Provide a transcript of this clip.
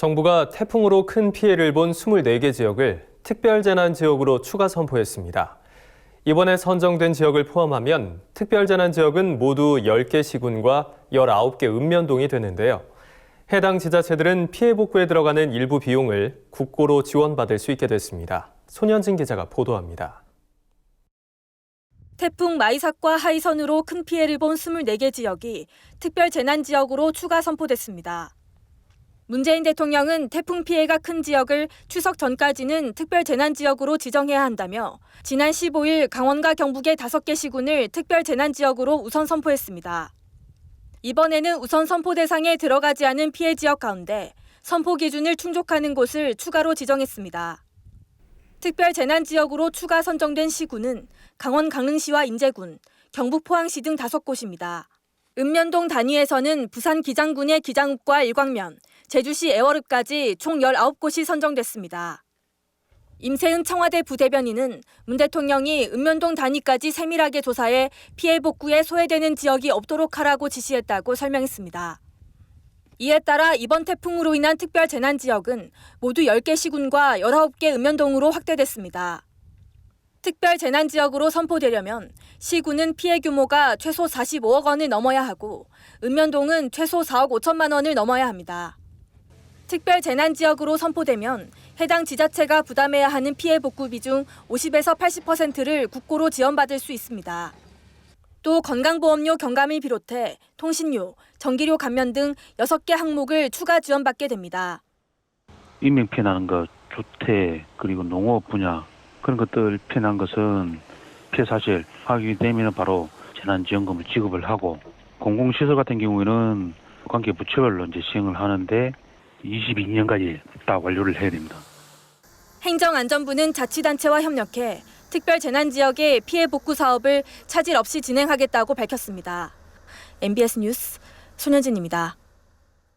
정부가 태풍으로 큰 피해를 본 24개 지역을 특별재난지역으로 추가 선포했습니다. 이번에 선정된 지역을 포함하면 특별재난지역은 모두 10개 시군과 19개 읍면동이 되는데요. 해당 지자체들은 피해 복구에 들어가는 일부 비용을 국고로 지원받을 수 있게 됐습니다. 손현진 기자가 보도합니다. 태풍 마이삭과 하이선으로 큰 피해를 본 24개 지역이 특별재난지역으로 추가 선포됐습니다. 문재인 대통령은 태풍 피해가 큰 지역을 추석 전까지는 특별재난지역으로 지정해야 한다며 지난 15일 강원과 경북의 5개 시군을 특별재난지역으로 우선 선포했습니다. 이번에는 우선 선포 대상에 들어가지 않은 피해 지역 가운데 선포 기준을 충족하는 곳을 추가로 지정했습니다. 특별재난지역으로 추가 선정된 시군은 강원 강릉시와 인제군, 경북 포항시 등 5곳입니다. 읍면동 단위에서는 부산 기장군의 기장읍과 일광면, 제주시 애월읍까지 총 19곳이 선정됐습니다. 임세은 청와대 부대변인은 문 대통령이 읍면동 단위까지 세밀하게 조사해 피해 복구에 소외되는 지역이 없도록 하라고 지시했다고 설명했습니다. 이에 따라 이번 태풍으로 인한 특별재난지역은 모두 10개 시군과 19개 읍면동으로 확대됐습니다. 특별재난지역으로 선포되려면 시군은 피해 규모가 최소 45억 원을 넘어야 하고 읍면동은 최소 4억 5천만 원을 넘어야 합니다. 특별재난지역으로 선포되면 해당 지자체가 부담해야 하는 피해 복구비 중 50에서 80%를 국고로 지원받을 수 있습니다. 또 건강보험료 경감을 비롯해 통신료, 전기료 감면 등 6개 항목을 추가 지원받게 됩니다. 인명 피해 나는 것, 주택, 그리고 농업 분야 그런 것들 피해 난 것은 피해 사실 확인되면 바로 재난지원금을 지급을 하고 공공시설 같은 경우에는 관계 부처별로 이제 시행을 하는데 22년까지 다 완료를 해야 됩니다. 행정안전부는 자치단체와 협력해 특별재난지역의 피해 복구 사업을 차질 없이 진행하겠다고 밝혔습니다. MBS 뉴스 손현진입니다.